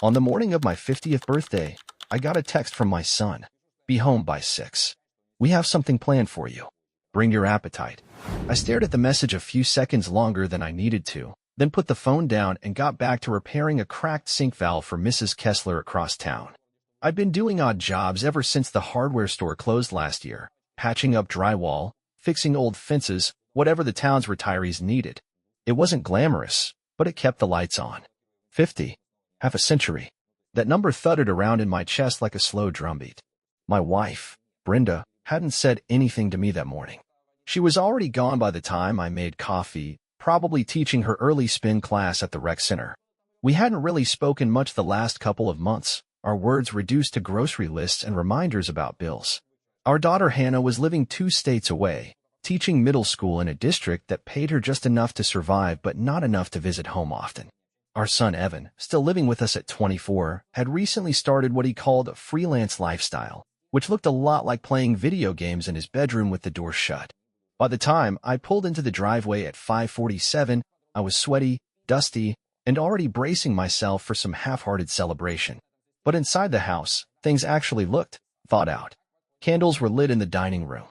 On the morning of my 50th birthday, I got a text from my son. Be home by 6. We have something planned for you. Bring your appetite. I stared at the message a few seconds longer than I needed to, then put the phone down and got back to repairing a cracked sink valve for Mrs. Kessler across town. I'd been doing odd jobs ever since the hardware store closed last year, patching up drywall, fixing old fences, whatever the town's retirees needed. It wasn't glamorous, but it kept the lights on. 50. Half a century. That number thudded around in my chest like a slow drumbeat. My wife, Brenda, hadn't said anything to me that morning. She was already gone by the time I made coffee, probably teaching her early spin class at the rec center. We hadn't really spoken much the last couple of months, our words reduced to grocery lists and reminders about bills. Our daughter Hannah was living 2 states away, teaching middle school in a district that paid her just enough to survive but not enough to visit home often. Our son Evan, still living with us at 24, had recently started what he called a freelance lifestyle, which looked a lot like playing video games in his bedroom with the door shut. By the time I pulled into the driveway at 5:47, I was sweaty, dusty, and already bracing myself for some half-hearted celebration. But inside the house, things actually looked thought out. Candles were lit in the dining room.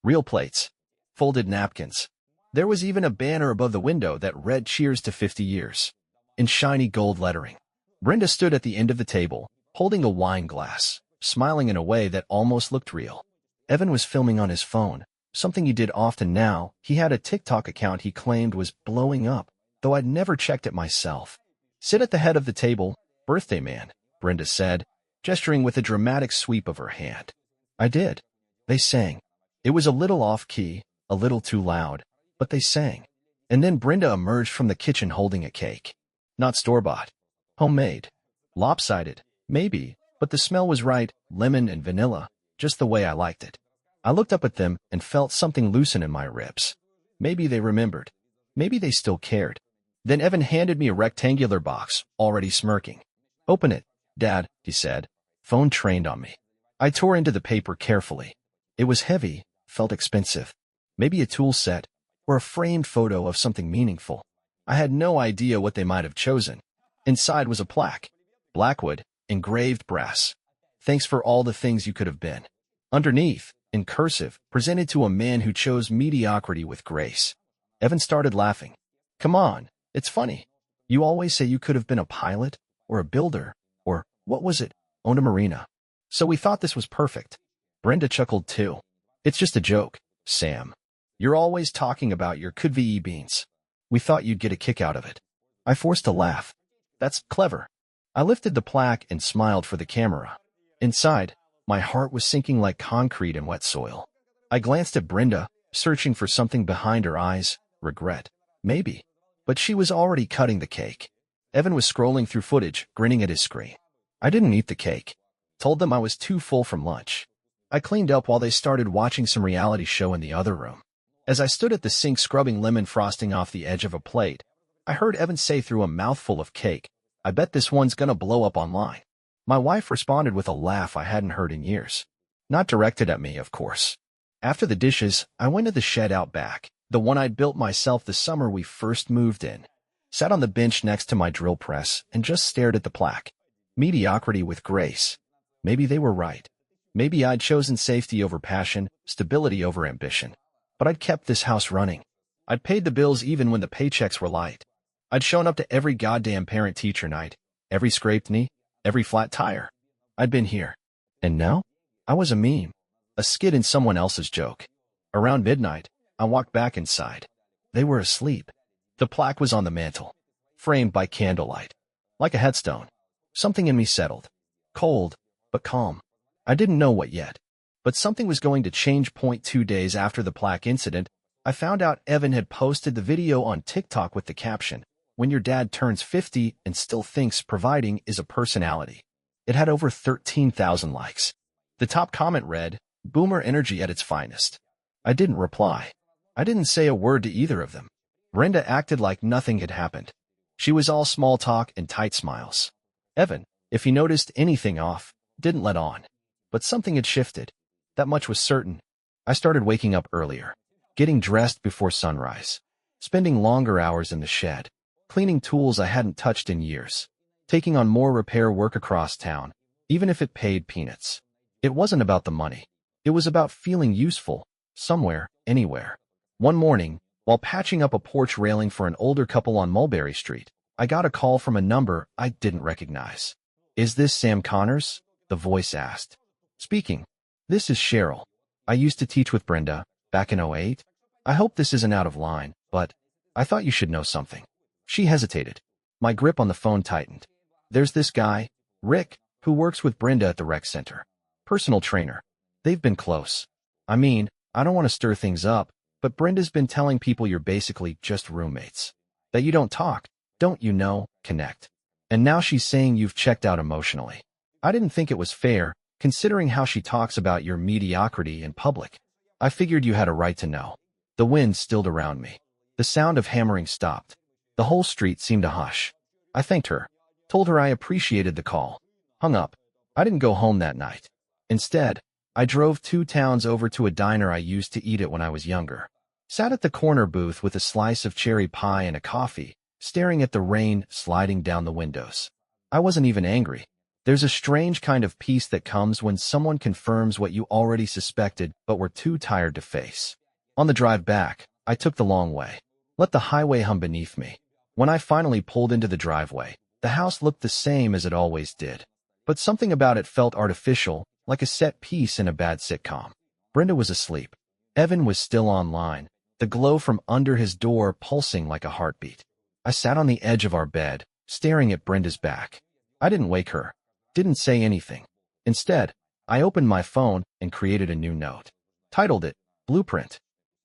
Real plates. Folded napkins. There was even a banner above the window that read "Cheers to 50 years." in shiny gold lettering. Brenda stood at the end of the table, holding a wine glass, smiling in a way that almost looked real. Evan was filming on his phone, something he did often now. He had a TikTok account he claimed was blowing up, though I'd never checked it myself. "Sit at the head of the table, birthday man," Brenda said, gesturing with a dramatic sweep of her hand. I did. They sang. It was a little off-key, a little too loud, but they sang. And then Brenda emerged from the kitchen holding a cake. Not store-bought. Homemade. Lopsided, maybe, but the smell was right, lemon and vanilla, just the way I liked it. I looked up at them and felt something loosen in my ribs. Maybe they remembered. Maybe they still cared. Then Evan handed me a rectangular box, already smirking. "Open it, Dad," he said. Phone trained on me. I tore into the paper carefully. It was heavy, felt expensive. Maybe a tool set, or a framed photo of something meaningful. I had no idea what they might have chosen. Inside was a plaque. Blackwood, engraved brass. "Thanks for all the things you could have been." Underneath, in cursive, presented to a man who chose mediocrity with grace. Evan started laughing. "Come on, it's funny. You always say you could have been a pilot, or a builder, or, what was it, owned a marina. So we thought this was perfect." Brenda chuckled too. "It's just a joke, Sam. You're always talking about your could-be beans. We thought you'd get a kick out of it." I forced a laugh. "That's clever." I lifted the plaque and smiled for the camera. Inside, my heart was sinking like concrete in wet soil. I glanced at Brenda, searching for something behind her eyes. Regret. Maybe. But she was already cutting the cake. Evan was scrolling through footage, grinning at his screen. I didn't eat the cake. Told them I was too full from lunch. I cleaned up while they started watching some reality show in the other room. As I stood at the sink scrubbing lemon frosting off the edge of a plate, I heard Evan say through a mouthful of cake, "I bet this one's gonna blow up online." My wife responded with a laugh I hadn't heard in years. Not directed at me, of course. After the dishes, I went to the shed out back, the one I'd built myself the summer we first moved in. Sat on the bench next to my drill press and just stared at the plaque. Mediocrity with grace. Maybe they were right. Maybe I'd chosen safety over passion, stability over ambition. But I'd kept this house running. I'd paid the bills even when the paychecks were light. I'd shown up to every goddamn parent-teacher night, every scraped knee, every flat tire. I'd been here. And now? I was a meme. A skid in someone else's joke. Around midnight, I walked back inside. They were asleep. The plaque was on the mantel, framed by candlelight. Like a headstone. Something in me settled. Cold, but calm. I didn't know what yet. But something was going to change. 2 days after the plaque incident, I found out Evan had posted the video on TikTok with the caption, "When your dad turns 50 and still thinks providing is a personality." It had over 13,000 likes. The top comment read, "Boomer energy at its finest." I didn't reply. I didn't say a word to either of them. Brenda acted like nothing had happened. She was all small talk and tight smiles. Evan, if he noticed anything off, didn't let on. But something had shifted. That much was certain. I started waking up earlier, getting dressed before sunrise, spending longer hours in the shed, cleaning tools I hadn't touched in years. taking on more repair work across town, even if it paid peanuts. It wasn't about the money. It was about feeling useful, somewhere, anywhere. One morning, while patching up a porch railing for an older couple on Mulberry Street, I got a call from a number I didn't recognize. "Is this Sam Connors?" the voice asked. "Speaking. This is Cheryl. I used to teach with Brenda, back in '08. I hope this isn't out of line, but I thought you should know something." She hesitated. My grip on the phone tightened. "There's this guy, Rick, who works with Brenda at the rec center. Personal trainer. They've been close. I mean, I don't want to stir things up, but Brenda's been telling people you're basically just roommates. That you don't talk, don't you know, connect. And now she's saying you've checked out emotionally. I didn't think it was fair, considering how she talks about your mediocrity in public. I figured you had a right to know." The wind stilled around me. The sound of hammering stopped. The whole street seemed to hush. I thanked her, told her I appreciated the call. Hung up. I didn't go home that night. Instead, I drove 2 towns over to a diner I used to eat at when I was younger. Sat at the corner booth with a slice of cherry pie and a coffee, staring at the rain sliding down the windows. I wasn't even angry. There's a strange kind of peace that comes when someone confirms what you already suspected but were too tired to face. On the drive back, I took the long way. Let the highway hum beneath me. When I finally pulled into the driveway, the house looked the same as it always did. But something about it felt artificial, like a set piece in a bad sitcom. Brenda was asleep. Evan was still online, the glow from under his door pulsing like a heartbeat. I sat on the edge of our bed, staring at Brenda's back. I didn't wake her. Didn't say anything. Instead, I opened my phone and created a new note. Titled it, Blueprint.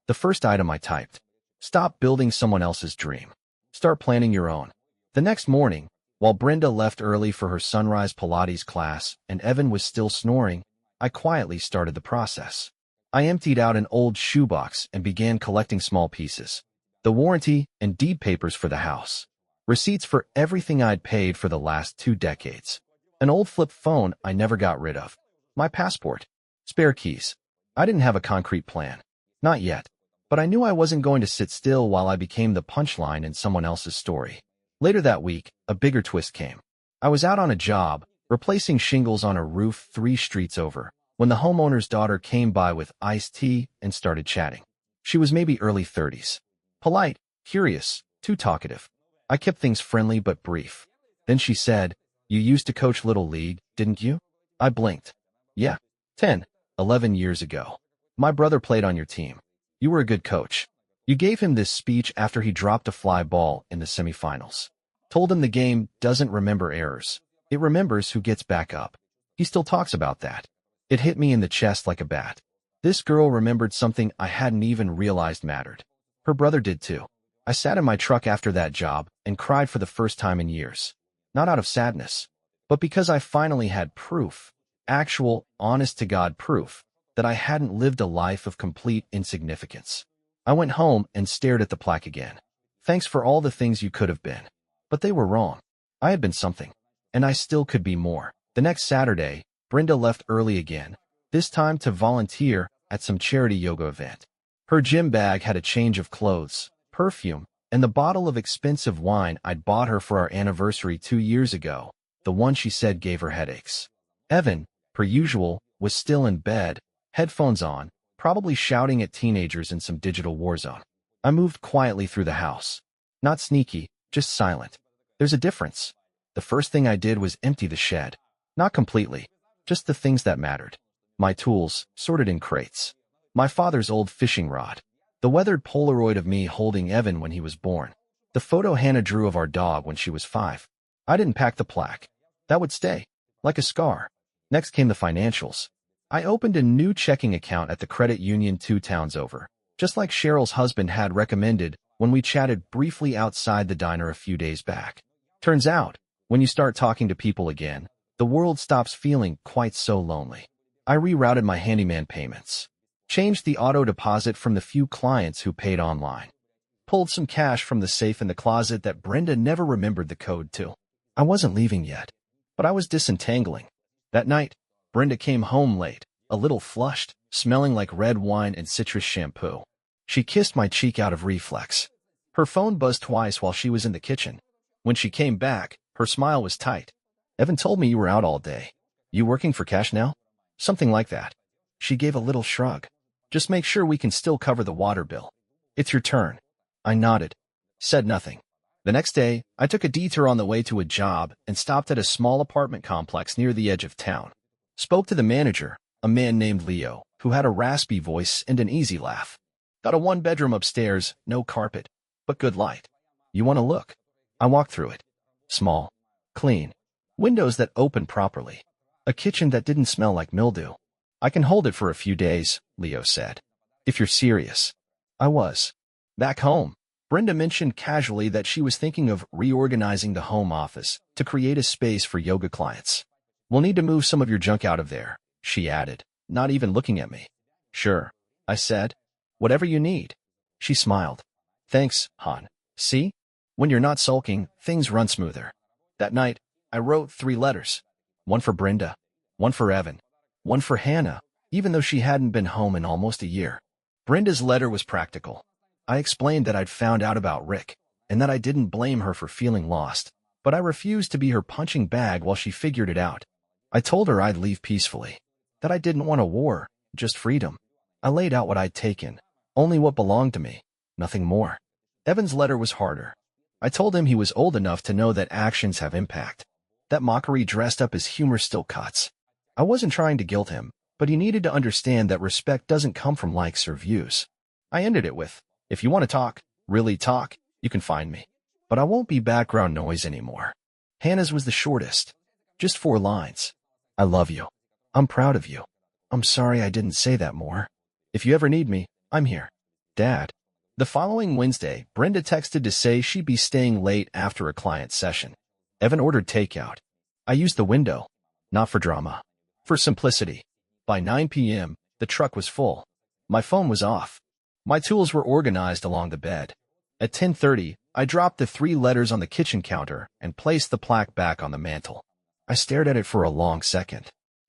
The first item I typed. Stop building someone else's dream. Start planning your own. The next morning, while Brenda left early for her sunrise Pilates class and Evan was still snoring, I quietly started the process. I emptied out an old shoebox and began collecting small pieces. The warranty and deed papers for the house. Receipts for everything I'd paid for the last 2 decades. An old flip phone I never got rid of. My passport. Spare keys. I didn't have a concrete plan. Not yet. But I knew I wasn't going to sit still while I became the punchline in someone else's story. Later that week, a bigger twist came. I was out on a job, replacing shingles on a roof 3 streets over, when the homeowner's daughter came by with iced tea and started chatting. She was maybe early 30s. Polite, curious, too talkative. I kept things friendly but brief. Then she said, "You used to coach Little League, didn't you?" I blinked. "Yeah, 10, 11 years ago. My brother played on your team. You were a good coach. You gave him this speech after he dropped a fly ball in the semifinals. Told him the game doesn't remember errors. It remembers who gets back up. He still talks about that." It hit me in the chest like a bat. This girl remembered something I hadn't even realized mattered. Her brother did too. I sat in my truck after that job and cried for the first time in years. Not out of sadness, but because I finally had proof, actual, honest-to-God proof, that I hadn't lived a life of complete insignificance. I went home and stared at the plaque again. Thanks for all the things you could have been. But they were wrong. I had been something. And I still could be more. The next Saturday, Brenda left early again, this time to volunteer at some charity yoga event. Her gym bag had a change of clothes, perfume, and the bottle of expensive wine I'd bought her for our anniversary 2 years ago, the one she said gave her headaches. Evan, per usual, was still in bed, headphones on, probably shouting at teenagers in some digital war zone. I moved quietly through the house. Not sneaky, just silent. There's a difference. The first thing I did was empty the shed. Not completely, just the things that mattered. My tools, sorted in crates. My father's old fishing rod. The weathered Polaroid of me holding Evan when he was born. The photo Hannah drew of our dog when she was 5. I didn't pack the plaque. That would stay, like a scar. Next came the financials. I opened a new checking account at the credit union 2 towns over, just like Cheryl's husband had recommended when we chatted briefly outside the diner a few days back. Turns out, when you start talking to people again, the world stops feeling quite so lonely. I rerouted my handyman payments. Changed the auto deposit from the few clients who paid online. Pulled some cash from the safe in the closet that Brenda never remembered the code to. I wasn't leaving yet, but I was disentangling. That night, Brenda came home late, a little flushed, smelling like red wine and citrus shampoo. She kissed my cheek out of reflex. Her phone buzzed twice while she was in the kitchen. When she came back, Her smile was tight. Evan told me you were out all day. You working for cash now? Something like that. She gave a little shrug. Just make sure we can still cover the water bill. It's your turn. I nodded. Said nothing. The next day, I took a detour on the way to a job and stopped at a small apartment complex near the edge of town. Spoke to the manager, a man named Leo, who had a raspy voice and an easy laugh. Got a one-bedroom upstairs, no carpet, but good light. You want to look? I walked through it. Small. Clean. Windows that open properly. A kitchen that didn't smell like mildew. I can hold it for a few days, Leo said. If you're serious. I was. Back home, Brenda mentioned casually that she was thinking of reorganizing the home office to create a space for yoga clients. We'll need to move some of your junk out of there, she added, not even looking at me. Sure, I said. Whatever you need. She smiled. Thanks, hon. See? When you're not sulking, things run smoother. That night, I wrote 3 letters. One for Brenda, one for Evan, one for Hannah, even though she hadn't been home in almost a year. Brenda's letter was practical. I explained that I'd found out about Rick, and that I didn't blame her for feeling lost, but I refused to be her punching bag while she figured it out. I told her I'd leave peacefully, that I didn't want a war, just freedom. I laid out what I'd taken, only what belonged to me, nothing more. Evan's letter was harder. I told him he was old enough to know that actions have impact. That mockery dressed up as humor still cuts. I wasn't trying to guilt him, but he needed to understand that respect doesn't come from likes or views. I ended it with, if you want to talk, really talk, you can find me. But I won't be background noise anymore. Hannah's was the shortest. Just 4 lines. I love you. I'm proud of you. I'm sorry I didn't say that more. If you ever need me, I'm here. Dad. The following Wednesday, Brenda texted to say she'd be staying late after a client session. Evan ordered takeout. I used the window. Not for drama. For simplicity. By 9 p.m., the truck was full. My phone was off. My tools were organized along the bed. At 10:30, I dropped the 3 letters on the kitchen counter and placed the plaque back on the mantel. I stared at it for a long second.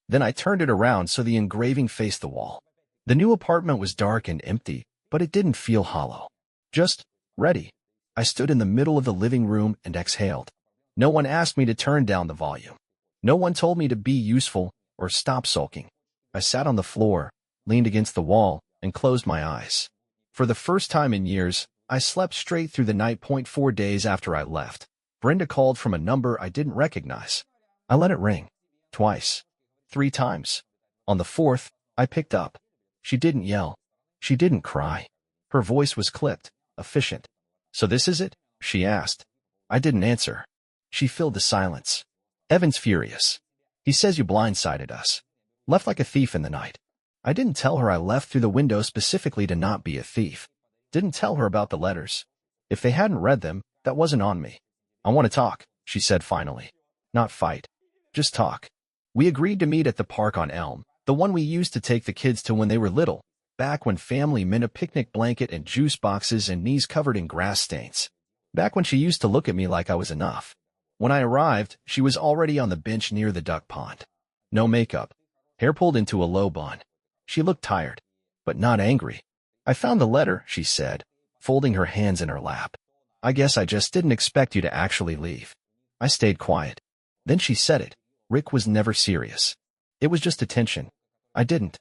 Then I turned it around so the engraving faced the wall. The new apartment was dark and empty, but it didn't feel hollow. Just ready. I stood in the middle of the living room and exhaled. No one asked me to turn down the volume. No one told me to be useful or stop sulking. I sat on the floor, leaned against the wall, and closed my eyes. For the first time in years, I slept straight through the night. 4 days after I left, Brenda called from a number I didn't recognize. I let it ring. Twice. 3 times. On the 4th, I picked up. She didn't yell. She didn't cry. Her voice was clipped, efficient. So this is it? She asked. I didn't answer. She filled the silence. Evan's furious. He says you blindsided us. Left like a thief in the night. I didn't tell her I left through the window specifically to not be a thief. Didn't tell her about the letters. If they hadn't read them, that wasn't on me. I want to talk, she said finally. Not fight. Just talk. We agreed to meet at the park on Elm, the one we used to take the kids to when they were little, back when family meant a picnic blanket and juice boxes and knees covered in grass stains. Back when she used to look at me like I was enough. When I arrived, she was already on the bench near the duck pond. No makeup. Hair pulled into a low bun. She looked tired, but not angry. I found the letter, she said, folding her hands in her lap. I guess I just didn't expect you to actually leave. I stayed quiet. Then she said it. Rick was never serious. It was just attention. I didn't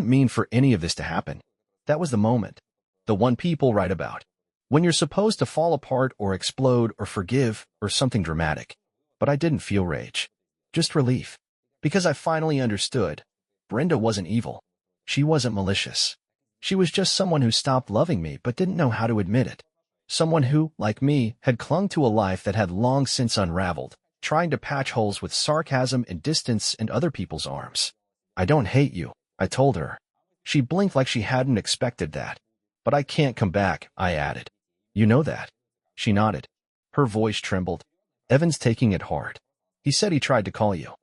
mean for any of this to happen. That was the moment. The one people write about. When you're supposed to fall apart or explode or forgive or something dramatic. But I didn't feel rage. Just relief. Because I finally understood. Brenda wasn't evil. She wasn't malicious. She was just someone who stopped loving me but didn't know how to admit it. Someone who, like me, had clung to a life that had long since unraveled, trying to patch holes with sarcasm and distance in other people's arms. I don't hate you, I told her. She blinked like she hadn't expected that. But I can't come back, I added. You know that. She nodded. Her voice trembled. Evan's taking it hard. He said he tried to call you.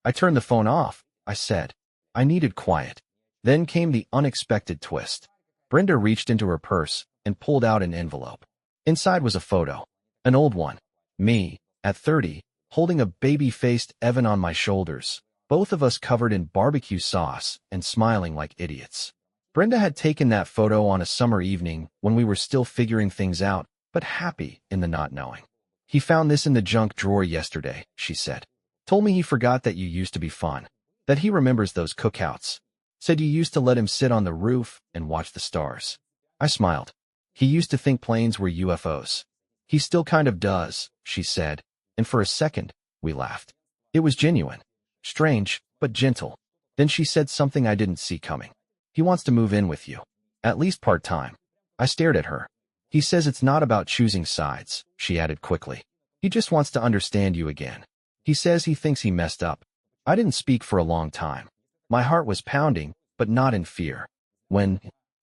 I turned the phone off, I said. I needed quiet. Then came the unexpected twist. Brenda reached into her purse and pulled out an envelope. Inside was a photo. An old one. Me, at 30, holding a baby-faced Evan on my shoulders, both of us covered in barbecue sauce and smiling like idiots. Brenda had taken that photo on a summer evening when we were still figuring things out, but happy in the not knowing. He found this in the junk drawer yesterday, she said. Told me he forgot that you used to be fun. That he remembers those cookouts. Said you used to let him sit on the roof and watch the stars. I smiled. He used to think planes were UFOs. He still kind of does, she said, and for a second, we laughed. It was genuine. Strange, but gentle. Then she said something I didn't see coming. He wants to move in with you. At least part-time. I stared at her. He says it's not about choosing sides, she added quickly. He just wants to understand you again. He says he thinks he messed up. I didn't speak for a long time. My heart was pounding, but not in fear. When?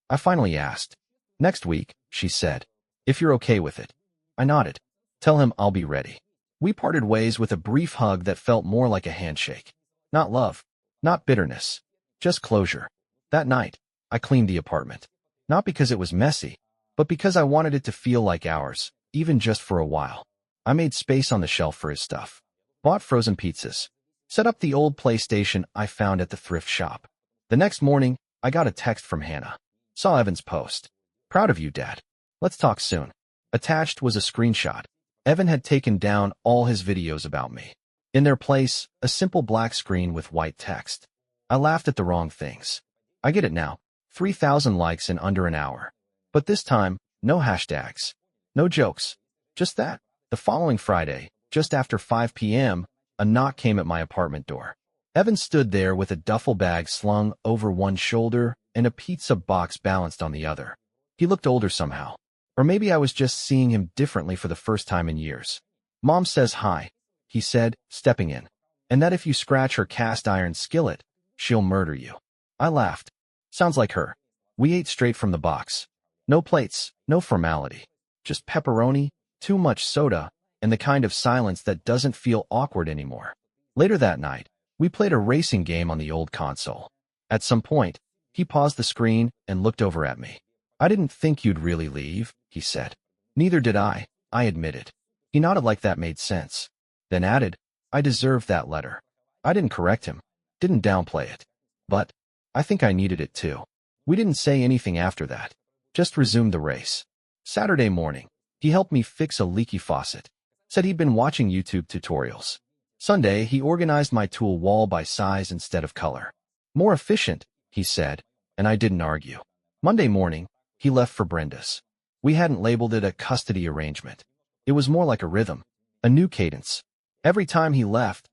I finally asked. Next week, she said. If you're okay with it. I nodded. Tell him I'll be ready. We parted ways with a brief hug that felt more like a handshake. Not love. Not bitterness. Just closure. That night, I cleaned the apartment. Not because it was messy, but because I wanted it to feel like ours, even just for a while. I made space on the shelf for his stuff. Bought frozen pizzas. Set up the old PlayStation I found at the thrift shop. The next morning, I got a text from Hannah. Saw Evan's post. Proud of you, Dad. Let's talk soon. Attached was a screenshot. Evan had taken down all his videos about me. In their place, a simple black screen with white text. I laughed at the wrong things. I get it now. 3,000 likes in under an hour. But this time, no hashtags. No jokes. Just that. The following Friday, just after 5 p.m., a knock came at my apartment door. Evan stood there with a duffel bag slung over one shoulder and a pizza box balanced on the other. He looked older somehow. Or maybe I was just seeing him differently for the first time in years. Mom says hi, he said, stepping in. And that if you scratch her cast iron skillet, she'll murder you. I laughed. Sounds like her. We ate straight from the box. No plates, no formality. Just pepperoni, too much soda, and the kind of silence that doesn't feel awkward anymore. Later that night, we played a racing game on the old console. At some point, he paused the screen and looked over at me. I didn't think you'd really leave, he said. Neither did I admitted. He nodded like that made sense. Then added, I deserved that letter. I didn't correct him, didn't downplay it. But I think I needed it too. We didn't say anything after that. Just resumed the race. Saturday morning, he helped me fix a leaky faucet. Said he'd been watching YouTube tutorials. Sunday, he organized my tool wall by size instead of color. More efficient, he said, and I didn't argue. Monday morning, he left for Brenda's. We hadn't labeled it a custody arrangement. It was more like a rhythm, a new cadence. Every time he left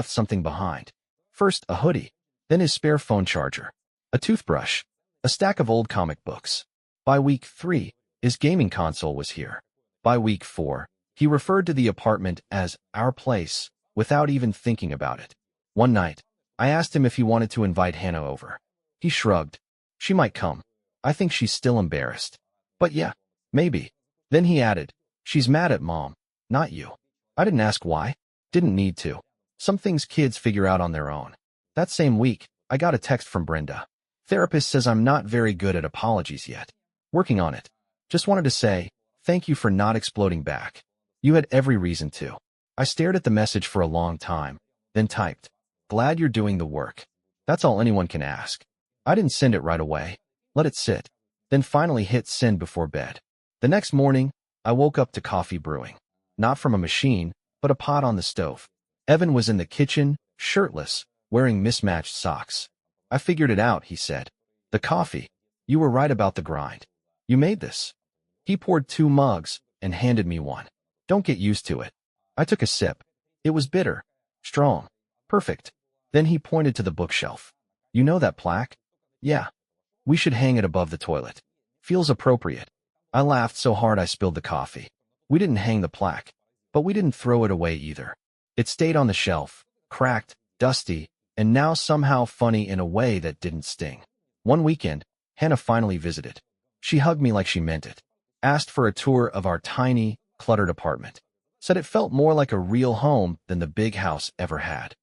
something behind. First, a hoodie, then his spare phone charger, a toothbrush, a stack of old comic books. By week 3, his gaming console was here. By week 4, he referred to the apartment as our place without even thinking about it. One night, I asked him if he wanted to invite Hannah over. He shrugged. She might come. I think she's still embarrassed. But yeah, maybe. Then he added, she's mad at Mom, not you. I didn't ask why. Didn't need to. Some things kids figure out on their own. That same week, I got a text from Brenda. Therapist says I'm not very good at apologies yet. Working on it. Just wanted to say, thank you for not exploding back. You had every reason to. I stared at the message for a long time, then typed, glad you're doing the work. That's all anyone can ask. I didn't send it right away. Let it sit. Then finally hit send before bed. The next morning, I woke up to coffee brewing. Not from a machine, but a pot on the stove. Evan was in the kitchen, shirtless, wearing mismatched socks. I figured it out, he said. The coffee. You were right about the grind. You made this. He poured 2 mugs and handed me one. Don't get used to it. I took a sip. It was bitter. Strong. Perfect. Then he pointed to the bookshelf. You know that plaque? Yeah. We should hang it above the toilet. Feels appropriate. I laughed so hard I spilled the coffee. We didn't hang the plaque, but we didn't throw it away either. It stayed on the shelf, cracked, dusty, and now somehow funny in a way that didn't sting. One weekend, Hannah finally visited. She hugged me like she meant it. Asked for a tour of our tiny, cluttered apartment. Said it felt more like a real home than the big house ever had.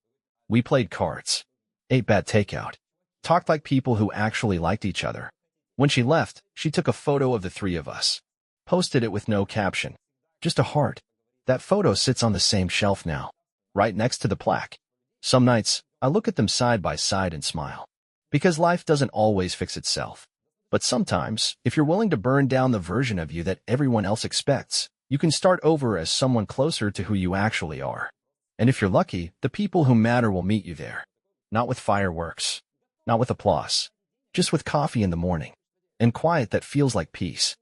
We played cards. Ate bad takeout. Talked like people who actually liked each other. When she left, she took a photo of the 3 of us. Posted it with no caption. Just a heart. That photo sits on the same shelf now, right next to the plaque. Some nights, I look at them side by side and smile. Because life doesn't always fix itself. But sometimes, if you're willing to burn down the version of you that everyone else expects, You can start over as someone closer to who you actually are. And if you're lucky, the people who matter will meet you there. Not with fireworks. Not with applause. Just with coffee in the morning. And quiet that feels like peace.